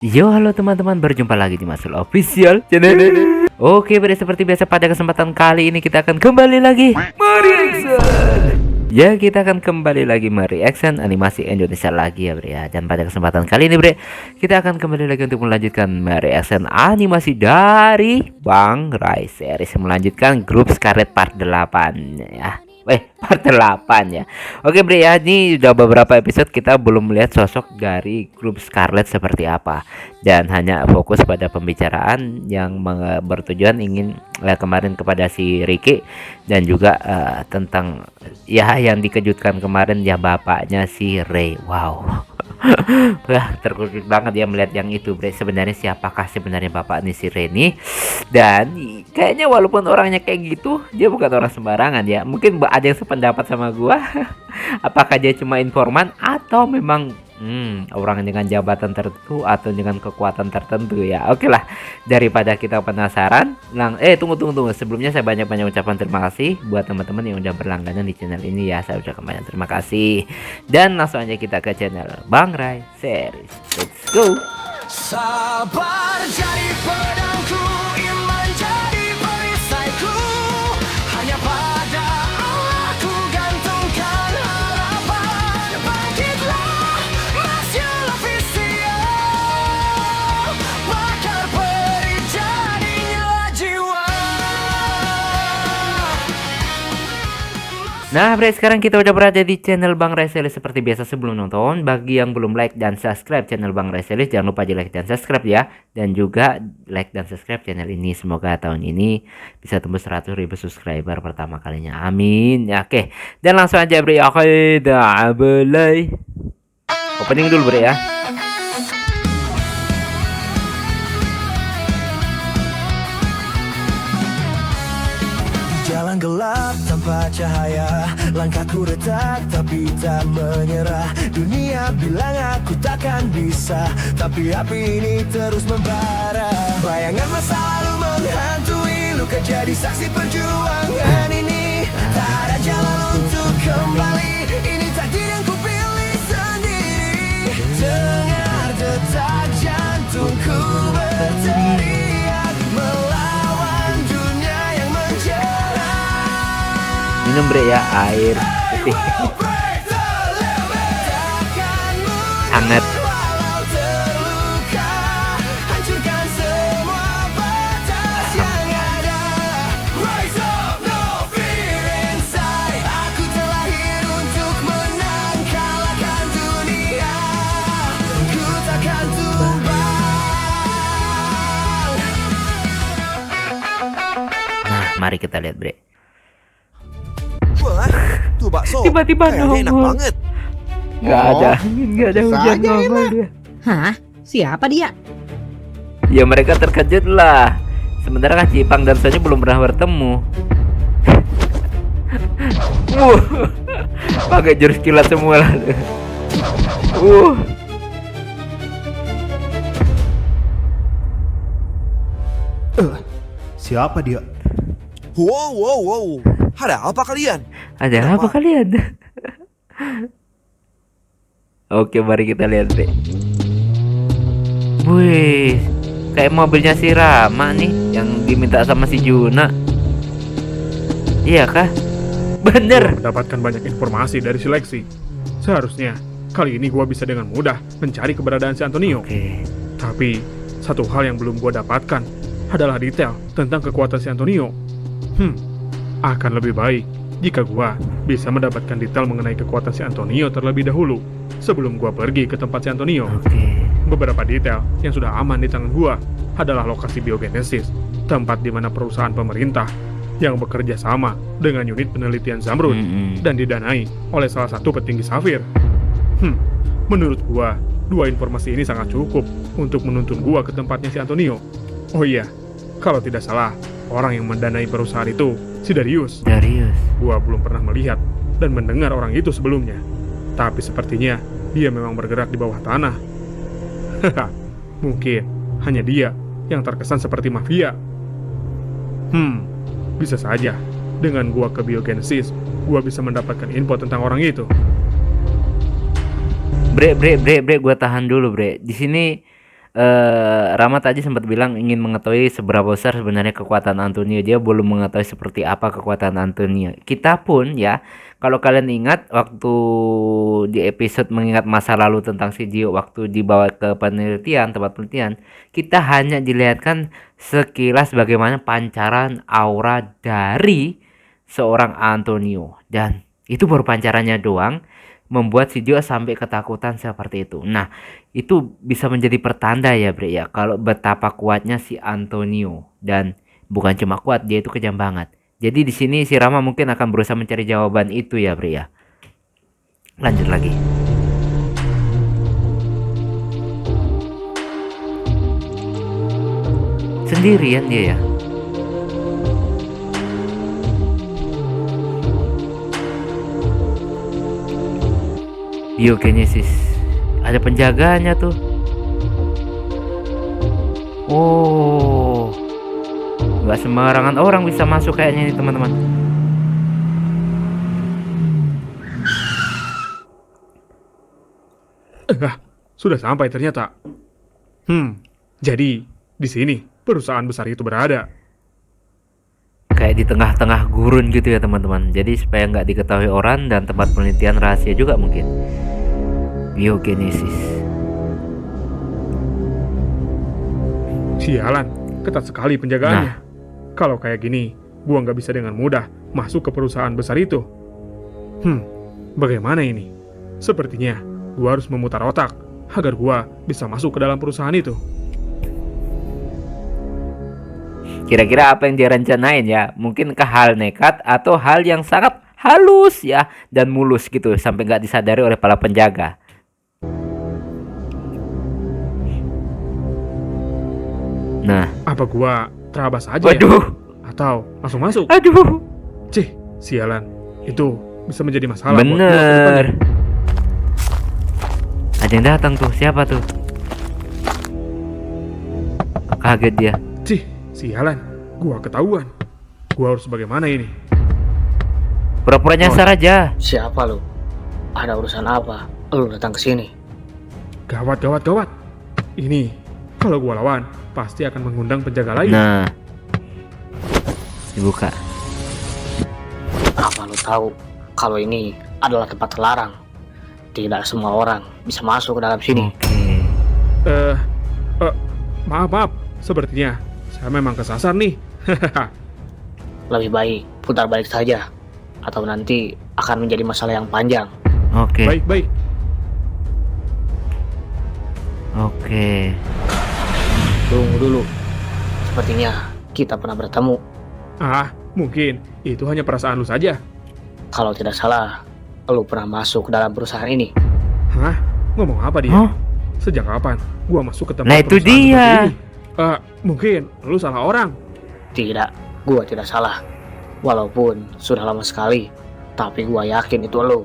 Yo, halo teman-teman, berjumpa lagi di Masul Official Channel. Oke, bre, seperti biasa pada kesempatan kali ini kita akan kembali lagi mereaction. Ya, kita akan kembali lagi mereaction animasi Indonesia lagi ya, bre ya. Dan pada kesempatan kali ini, bre, kita akan kembali lagi untuk melanjutkan mereaction animasi dari Bang Rai series, melanjutkan grup Scarlet part 8 ya. Part 8 ya. Oke, bre ya, ini udah beberapa episode kita belum melihat sosok dari grup Scarlet seperti apa, dan hanya fokus pada pembicaraan yang bertujuan ingin kemarin kepada si Ricky, dan juga tentang ya yang dikejutkan kemarin ya, bapaknya si Ray. Wow. Wah, terkejut banget ya melihat yang itu, bre. Sebenarnya siapakah sebenarnya bapak nih si Reni? Dan kayaknya walaupun orangnya kayak gitu, dia bukan orang sembarangan ya. Mungkin ada yang sependapat sama gua. Apakah dia cuma informan atau memang orang dengan jabatan tertentu atau dengan kekuatan tertentu ya. Oke lah, daripada kita penasaran, tunggu. Sebelumnya saya banyak-banyak ucapan terima kasih buat teman-teman yang udah berlangganan di channel ini ya. Saya ucapkan banyak terima kasih. Dan langsung aja kita ke channel Bang Rai series. Let's go. Sabar jadi pedangku, iman jadi perisaiku. Hanya pada Allah ku gantungkan harapan. Bangkitlah, Masyul Official. Bakar peri jadinya jiwa. Nah, bre, sekarang kita udah berada di channel Bang Rai series. Seperti biasa sebelum nonton, bagi yang belum like dan subscribe channel Bang Rai series, jangan lupa di like dan subscribe ya. Dan juga like dan subscribe channel ini. Semoga tahun ini bisa tembus 100.000 subscriber pertama kalinya. Amin ya. Oke, dan langsung aja, bre. Oke, dah mulai. Opening dulu, bre ya. Jalan gelap tanpa cahaya, langkahku retak tapi tak menyerah. Dunia bilang aku takkan bisa, tapi api ini terus membara. Bayangan masa lalu menghantui, luka jadi saksi perjuangan ini. Tak ada jalan untuk kembali, ini takdir yang kupilih sendiri. Dengar detak jantungku berteriak melawan dunia yang menjerat. Minum, bre ya, air putih hangat. Walau terluka, hancurkan semua batas yang ada. Rise up, no fear inside. Aku terlahir untuk menang, kalahkan dunia. Ku takkan tumbang. Nah, mari kita lihat, bre. Wah, tuh bakso. Tiba-tiba Kayaknya enak nongol. banget. Nggak ada angin, nggak ada bisa hujan, aja nongol dia. Hah? Siapa dia? Ya mereka terkejut lah. Sementara kan Cipang dan Sonyo belum pernah bertemu. Pakai jurus kilat semua lah. Siapa dia? Wow. Ada apa kalian? Ada apa kalian? Oke, mari kita lihat, deh. Wih, kayak mobilnya si Rama nih yang diminta sama si Juna. Iya kah? Bener. Mendapatkan banyak informasi dari seleksi. Seharusnya kali ini gua bisa dengan mudah mencari keberadaan si Antonio. Oke. Tapi satu hal yang belum gua dapatkan adalah detail tentang kekuatan si Antonio. Akan lebih baik jika gua bisa mendapatkan detail mengenai kekuatan si Antonio terlebih dahulu sebelum gua pergi ke tempat si Antonio. Oke. Beberapa detail yang sudah aman di tangan gua adalah lokasi biogenesis, tempat di mana perusahaan pemerintah yang bekerja sama dengan unit penelitian Zamrud dan didanai oleh salah satu petinggi Safir. Menurut gua, dua informasi ini sangat cukup untuk menuntun gua ke tempatnya si Antonio. Oh iya, kalau tidak salah, orang yang mendanai perusahaan itu si Darius. Gua belum pernah melihat dan mendengar orang itu sebelumnya. Tapi sepertinya dia memang bergerak di bawah tanah. Mungkin hanya dia yang terkesan seperti mafia. Bisa saja dengan gua ke biogenesis, gua bisa mendapatkan info tentang orang itu. Bre, gua tahan dulu, bre. Di sini Rama tadi sempat bilang ingin mengetahui seberapa besar sebenarnya kekuatan Antonio. Dia belum mengetahui seperti apa kekuatan Antonio. Kita pun ya, kalau kalian ingat waktu di episode mengingat masa lalu tentang si Gio waktu dibawa ke penelitian, tempat penelitian, kita hanya dilihatkan sekilas bagaimana pancaran aura dari seorang Antonio, dan itu baru pancarannya doang membuat si Gio sampai ketakutan seperti itu. Nah, itu bisa menjadi pertanda ya Bre ya, kalau betapa kuatnya si Antonio, dan bukan cuma kuat, dia itu kejam banget. Jadi di sini si Rama mungkin akan berusaha mencari jawaban itu ya Bre ya. Lanjut lagi. Sendirian dia ya. Biokinesis. Ada penjaganya tuh. Oh. Gak sembarangan orang bisa masuk kayaknya ini teman-teman. Sudah sampai ternyata. Jadi di sini perusahaan besar itu berada. Kayak di tengah-tengah gurun gitu ya teman-teman. Jadi supaya nggak diketahui orang, dan tempat penelitian rahasia juga mungkin. Biokinesis. Sialan, ketat sekali penjagaannya. Kalau kayak gini, gua nggak bisa dengan mudah masuk ke perusahaan besar itu. Bagaimana ini? Sepertinya gua harus memutar otak agar gua bisa masuk ke dalam perusahaan itu. Kira-kira apa yang dia rencanain ya? Mungkin ke hal nekat atau hal yang sangat halus ya, dan mulus gitu sampai nggak disadari oleh para penjaga. Nah, Apa gua terabas aja ya? waduh, Atau langsung masuk? aduh, Cih, sialan. Itu bisa menjadi masalah buat gua ke depannya. bener. Ada yang datang tuh, siapa tuh? Kaget dia. Cih, sialan. Gua ketahuan. Gua harus bagaimana ini? Pura-pura nyasar aja. Siapa lu? Ada urusan apa? Lu datang ke sini. Gawat, gawat, gawat. Ini, kalau gua lawan, pasti akan mengundang penjaga lain. Nah, dibuka. Apa lu tahu kalau ini adalah tempat terlarang? Tidak semua orang bisa masuk ke dalam sini. Oke. Maaf. Sepertinya saya memang kesasar nih. Lebih baik putar balik saja, atau nanti akan menjadi masalah yang panjang. Oke. Baik. Oke. Tunggu dulu. Sepertinya kita pernah bertemu. Mungkin itu hanya perasaan lu saja. Kalau tidak salah, lu pernah masuk ke dalam perusahaan ini. Hah? Ngomong apa dia? Hah? Sejak kapan gua masuk ke tempat Nah, itu perusahaan dia. seperti ini? Mungkin lu salah orang. Tidak, gua tidak salah. Walaupun sudah lama sekali, tapi gua yakin itu lu.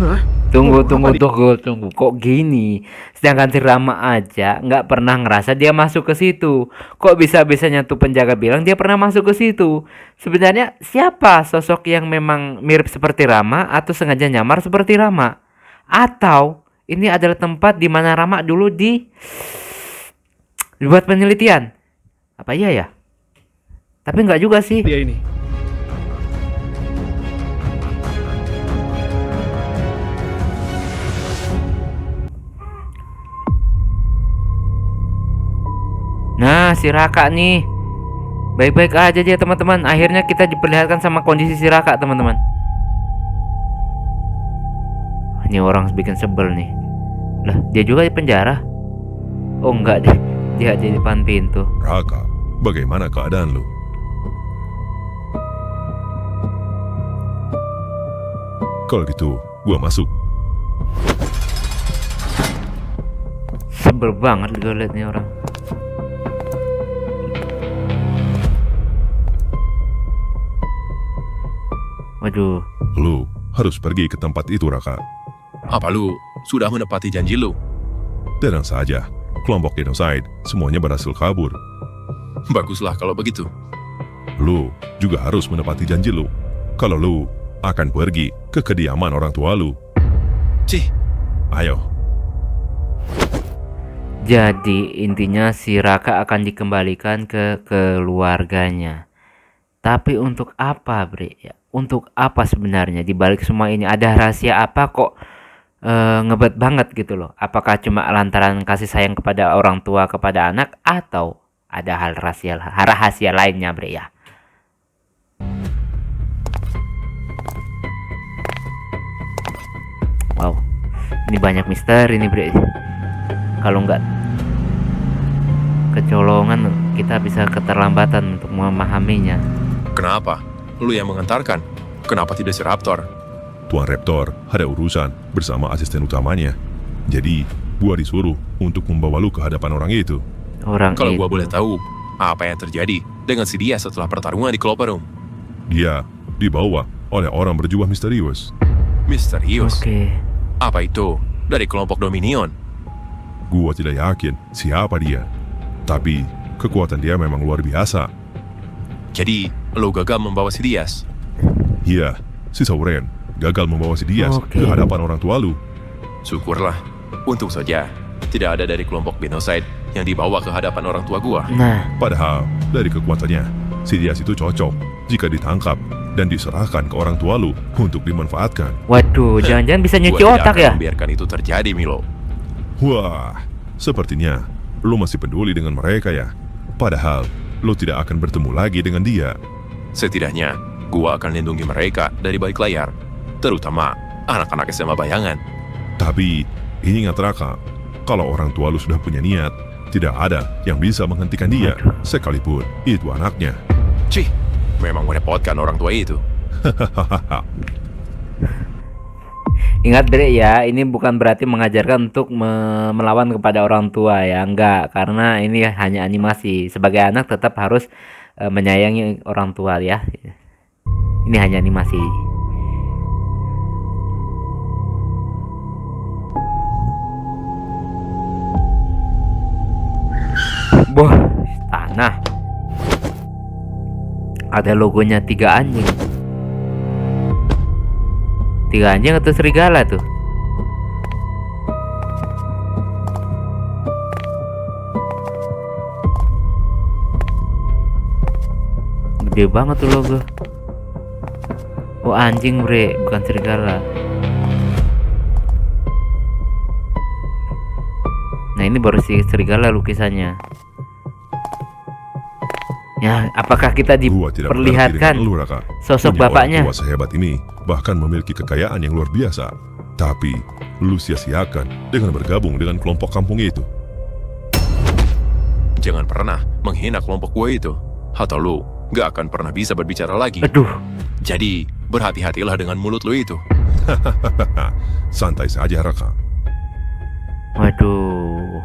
Hah? Tunggu. Ngomong apa Kok gini? Sedangkan si Rama aja nggak pernah ngerasa dia masuk ke situ. Kok bisa-bisanya tuh penjaga bilang dia pernah masuk ke situ? Sebenarnya siapa sosok yang memang mirip seperti Rama, atau sengaja nyamar seperti Rama? Atau ini adalah tempat di mana Rama dulu dibuat penelitian? Apa iya ya? Tapi nggak juga sih. dia ini? Nah, si Raka nih baik-baik aja dia teman-teman. Akhirnya kita diperlihatkan sama kondisi si Raka teman-teman. Ini orang bikin sebel nih. Lah, dia juga di penjara? Oh enggak deh, dia aja di depan pintu. Raka, bagaimana keadaan lu? Kalau gitu, gua masuk. Sebel banget gue liat nih orang. Waduh, Lu harus pergi ke tempat itu, Raka. Apa lu sudah menepati janji lu? Tenang saja, kelompok genocide semuanya berhasil kabur. Baguslah kalau begitu. Lu juga harus menepati janji lu. Kalau lu akan pergi ke kediaman orang tua lu. Cih, Ayo. Jadi intinya si Raka akan dikembalikan ke keluarganya. Tapi untuk apa, Bre? Ya, untuk apa sebenarnya di balik semua ini? Ada rahasia apa kok ngebet banget gitu loh? Apakah cuma lantaran kasih sayang kepada orang tua kepada anak, atau ada hal rahasia lainnya, Bre ya? Wow, ini banyak misteri nih, Bre. Kalau nggak kecolongan, kita bisa keterlambatan untuk memahaminya. Kenapa? Lu yang mengantarkan. Kenapa tidak si Raptor? Tuan Raptor ada urusan bersama asisten utamanya. Jadi, gua disuruh untuk membawa lu ke hadapan orang itu. Orang Kalau itu. gua boleh tahu, apa yang terjadi dengan si dia setelah pertarungan di Clover Room? Dia dibawa oleh orang berjubah misterius. Misterius. Oke. Apa itu? Dari kelompok Dominion. Gua tidak yakin siapa dia. Tapi, kekuatan dia memang luar biasa. Jadi, lu gagal membawa si Diaz. Iya, si Sauren gagal membawa si Diaz Oke. ke hadapan orang tua lu. Syukurlah. Untung saja, tidak ada dari kelompok Genocide yang dibawa ke hadapan orang tua gua. Nah, Padahal, dari kekuatannya, si Diaz itu cocok jika ditangkap dan diserahkan ke orang tua lu untuk dimanfaatkan. waduh, jangan-jangan bisa nyuci Gua otak tidak ya? akan membiarkan itu terjadi, Milo. Wah, sepertinya lu masih peduli dengan mereka ya. Padahal, lu tidak akan bertemu lagi dengan dia. Setidaknya, gua akan lindungi mereka dari balik layar. Terutama anak-anak SMA bayangan. Tapi, ingat Raka, kalau orang tua lu sudah punya niat, tidak ada yang bisa menghentikan dia, sekalipun itu anaknya. Cih, memang merepotkan orang tua itu. Ingat, Bre ya, ini bukan berarti mengajarkan untuk melawan kepada orang tua ya, enggak, karena ini hanya animasi. Sebagai anak tetap harus menyayangi orang tua ya. Ini hanya animasi. Boh, tanah. Ada logonya 3 anjing. 3 anjing atau serigala tuh? Gede banget tuh logo. Oh, anjing, Bre, bukan serigala. Nah, ini baru si serigala lukisannya. Ya, apakah kita Gua tidak mengerti diperlihatkan dengan lu, Raka. sosok Punya orang bapaknya? tua sehebat ini bahkan memiliki kekayaan yang luar biasa. Tapi, lu sia-siakan dengan bergabung dengan kelompok kampung itu. Jangan pernah menghina kelompok gue itu. Atau lu gak akan pernah bisa berbicara lagi. Aduh, Jadi, berhati-hatilah dengan mulut lu itu. Santai saja, Raka. waduh,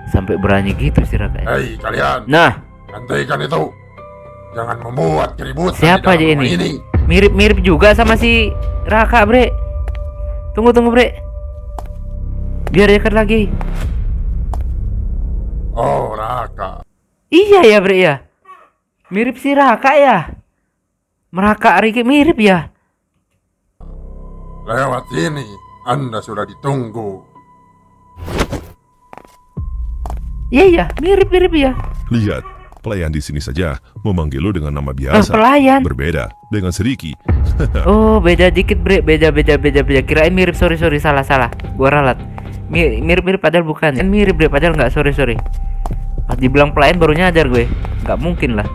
sampai berani gitu sih Raka ya. Hei kalian, Nah, hentikan itu. Jangan membuat keributan siapa di aja dalam ini? rumah ini. Mirip-mirip juga sama si Raka, Bre. Tunggu, Bre. Biar dekat lagi. Oh, Raka. Iya ya, Bre ya. Mirip si Raka ya. Meraka Riki mirip ya. Lewat sini, Anda sudah ditunggu. Iya ya, mirip-mirip ya. Lihat, pelayan di sini saja memanggil lu dengan nama biasa. Pelayan. Berbeda dengan Seriki. Oh, beda dikit, Bre. Beda. Kirain mirip, sorry, salah. Gua ralat. Mirip padahal bukan. Kan mirip, Bre, padahal nggak, sorry. Pas dibilang pelayan baru nyadar gue. Nggak mungkin lah.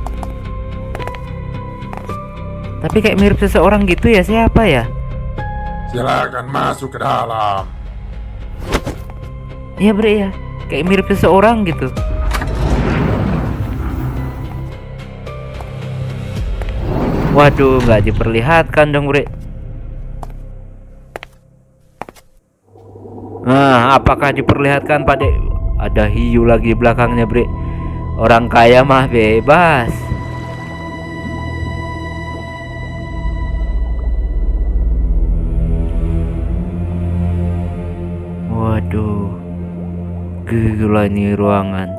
Tapi kayak mirip seseorang gitu ya, siapa ya? Silakan masuk ke dalam. Iya, Bre ya. Kayak mirip seseorang gitu. Waduh, nggak diperlihatkan dong, Bre. Nah, apakah diperlihatkan pada ada hiu lagi belakangnya, Bre? Orang kaya mah bebas. Waduh, gila ini ruangan.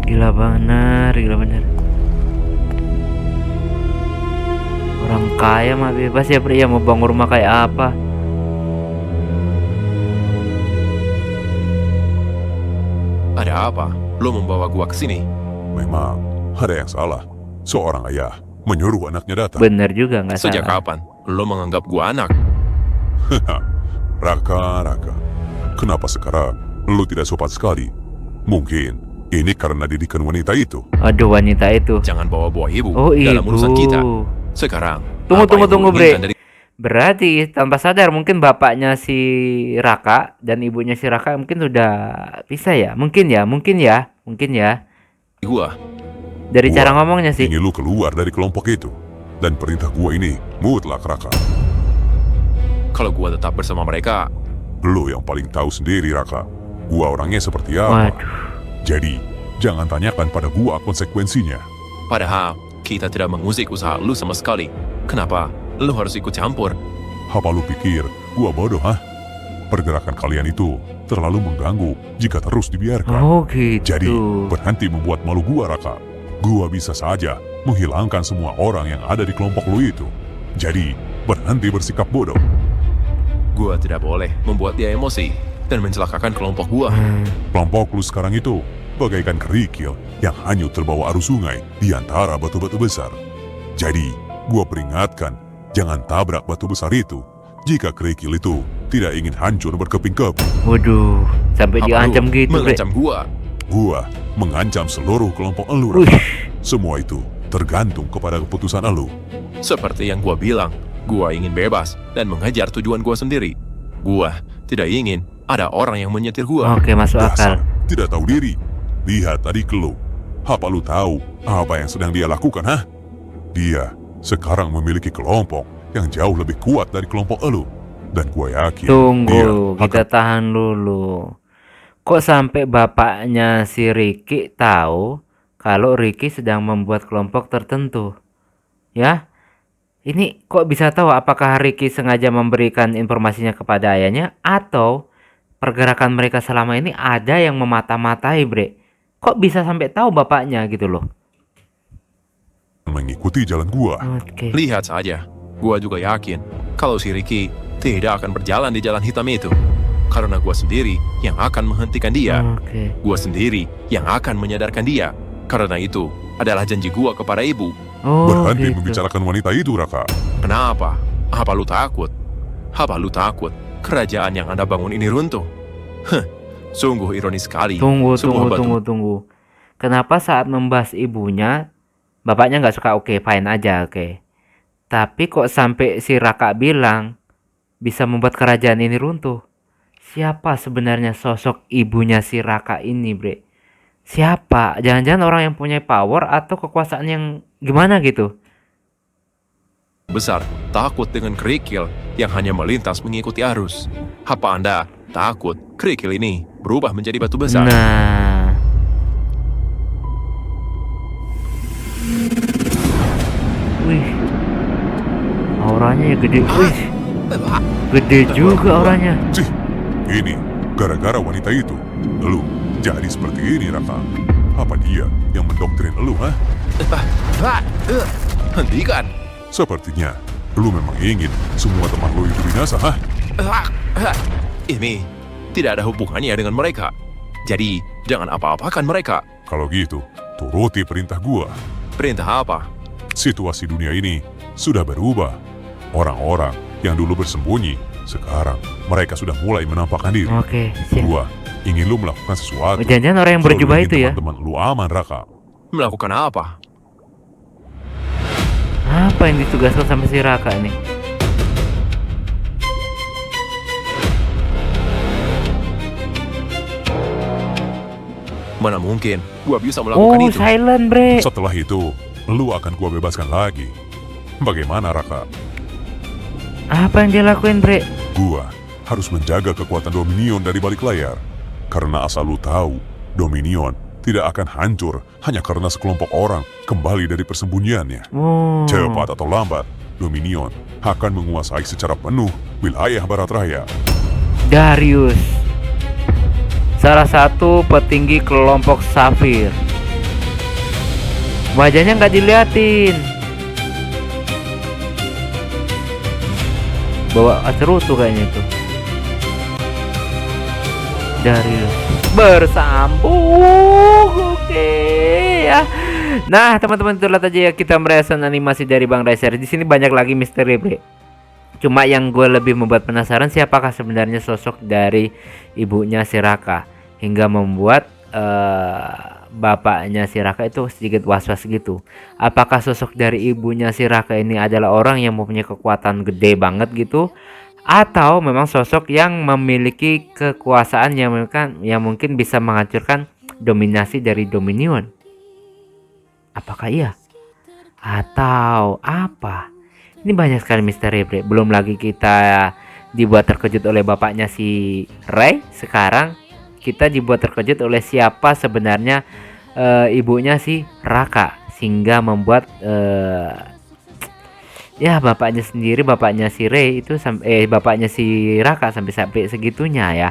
Gila bener. Orang kaya mah bebas ya, Bre, ya mau bangun rumah kayak apa. Ada apa? Lo membawa gua ke sini? Memang ada yang salah. Seorang ayah menyuruh anaknya datang. Bener juga, nggak Sejak salah. kapan lo menganggap gua anak? Raka, kenapa sekarang lu tidak sopan sekali? Mungkin ini karena didikan wanita itu. Aduh, wanita itu. Jangan bawa-bawa ibu Oh, dalam ibu. urusan kita. Sekarang, Tunggu, apa yang tunggu, lo Bre. inginkan dari Berarti tanpa sadar mungkin bapaknya si Raka dan ibunya si Raka mungkin sudah bisa ya? Mungkin ya. gua? Dari Gua cara ngomongnya sih. Ingin lu keluar dari kelompok itu. Dan perintah gua ini mutlak, Raka. Kalau gua tetap bersama mereka, Lu yang paling tahu sendiri, Raka. Gua orangnya seperti apa. Waduh. Jadi, jangan tanyakan pada gua konsekuensinya. padahal kita tidak mengusik usaha lu sama sekali. Kenapa lu harus ikut campur? Apa lu pikir gua bodoh, hah? Pergerakan kalian itu terlalu mengganggu jika terus dibiarkan. Oh gitu. Jadi, berhenti membuat malu gua, Raka. Gua bisa saja menghilangkan semua orang yang ada di kelompok lu itu. Jadi, berhenti bersikap bodoh. Gua tidak boleh membuat dia emosi dan mencelakakan kelompok gua. Kelompok lu sekarang itu bagaikan kerikil yang hanyut terbawa arus sungai di antara batu-batu besar. Jadi, gua peringatkan, jangan tabrak batu besar itu jika kerikil itu tidak ingin hancur berkeping-keping. Waduh, sampai Apa diancam lu gitu, Bre. mengancam gua? Gua mengancam seluruh kelompok elu, Raka. Wih, Semua itu tergantung kepada keputusan elu. Seperti yang gua bilang, gua ingin bebas dan mengejar tujuan gua sendiri. Gua tidak ingin ada orang yang menyetir gua. oke, masuk akal. Dasar tidak tahu diri. Lihat adik lu. Apa lu tahu apa yang sedang dia lakukan, hah? Dia sekarang memiliki kelompok yang jauh lebih kuat dari kelompok elu. Dan gua yakin Tunggu, dia kita tahan dulu. Kok sampai bapaknya si Ricky tahu kalau Ricky sedang membuat kelompok tertentu? Ya? Ini kok bisa tahu apakah Ricky sengaja memberikan informasinya kepada ayahnya atau pergerakan mereka selama ini ada yang memata-matai, Bre? Kok bisa sampai tahu bapaknya gitu loh? mengikuti jalan gua. Oke. Lihat saja, gua juga yakin kalau si Ricky tidak akan berjalan di jalan hitam itu. Karena gua sendiri yang akan menghentikan dia. Oke. Gua sendiri yang akan menyadarkan dia. Karena itu adalah janji gua kepada ibu. Oh, Berhenti gitu. membicarakan wanita itu, Raka. Kenapa? Apa lu takut? Apa lu takut kerajaan yang Anda bangun ini runtuh? Sungguh ironis sekali. Tunggu. Sebuah batu- Kenapa saat membahas ibunya, bapaknya nggak suka? Oke, fine aja, oke. Tapi kok sampai si Raka bilang bisa membuat kerajaan ini runtuh? Siapa sebenarnya sosok ibunya si Raka ini, Bre? Siapa? Jangan-jangan orang yang punya power atau kekuasaan yang gimana gitu? besar takut dengan kerikil yang hanya melintas mengikuti arus. Apa Anda takut kerikil ini berubah menjadi batu besar? Nah, wih, auranya ya gede, wih, gede juga auranya. Cih, ini gara-gara wanita itu. Lu jadi seperti ini, Raka. Apa dia yang mendoktrin lu, hah? Hentikan! Sepertinya lu memang ingin semua teman lu itu binasa, hah? Ini tidak ada hubungannya dengan mereka. Jadi, jangan apa-apakan mereka. Kalau gitu, turuti perintah gua. Perintah apa? Situasi dunia ini sudah berubah. Orang-orang yang dulu bersembunyi, sekarang mereka sudah mulai menampakkan diri. Oke, siap. Gua ingin lu melakukan sesuatu. Jangan-jangan orang yang Kalau lu berjubah ingin itu ya? teman-teman lu aman, Raka. Melakukan apa? Apa yang ditugaskan sama si Raka nih? Mana mungkin gua bisa melakukan Oh, itu? silent, Bre. Setelah itu, lu akan gua bebaskan lagi. Bagaimana, Raka? Apa yang dia lakuin, Bre? Gua harus menjaga kekuatan Dominion dari balik layar. Karena asal lu tahu, Dominion tidak akan hancur hanya karena sekelompok orang kembali dari persembunyiannya. Oh. Cepat atau lambat, Dominion akan menguasai secara penuh wilayah Barat Raya. Darius, salah satu petinggi kelompok Safir. Wajahnya nggak diliatin. Bawa seru tuh kayaknya itu. Darius. bersambung. Oke ya. Nah, teman-teman, itulah aja ya kita mereaction animasi dari Bang Racer. Di sini banyak lagi misteri, bre. Cuma yang gue lebih membuat penasaran siapakah sebenarnya sosok dari ibunya si Raka hingga membuat bapaknya si Raka itu sedikit was-was gitu. Apakah sosok dari ibunya si Raka ini adalah orang yang mempunyai kekuatan gede banget gitu, atau memang sosok yang memiliki kekuasaan yang mungkin bisa menghancurkan dominasi dari Dominion? Apakah iya? Atau apa? Ini banyak sekali misteri, bre. Belum lagi kita dibuat terkejut oleh bapaknya si Ray. Sekarang kita dibuat terkejut oleh siapa sebenarnya ibunya si Raka, sehingga membuat ya bapaknya sendiri, bapaknya si Ray itu bapaknya si Raka sampai segitunya ya.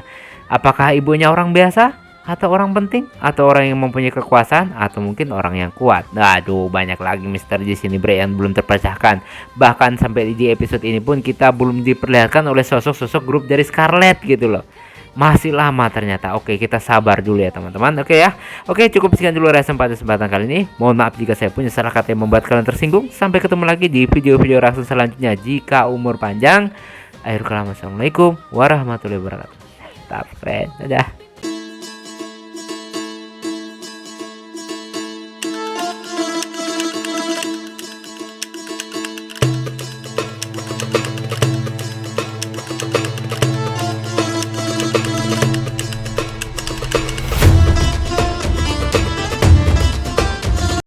Apakah ibunya orang biasa atau orang penting, atau orang yang mempunyai kekuasaan, atau mungkin orang yang kuat? Aduh, banyak lagi misteri di sini, bre, yang belum terpecahkan. Bahkan sampai di episode ini pun kita belum diperlihatkan oleh sosok-sosok grup dari Scarlet gitu loh. Masih lama ternyata. Oke, kita sabar dulu ya teman-teman. Oke ya. Oke, cukup sekian dulu reaction pada kesempatan kali ini. Mohon maaf jika saya punya salah kata yang membuat kalian tersinggung. Sampai ketemu lagi di video-video reaction selanjutnya jika umur panjang. Akhir kalam, assalamualaikum warahmatullahi wabarakatuh. Dadah.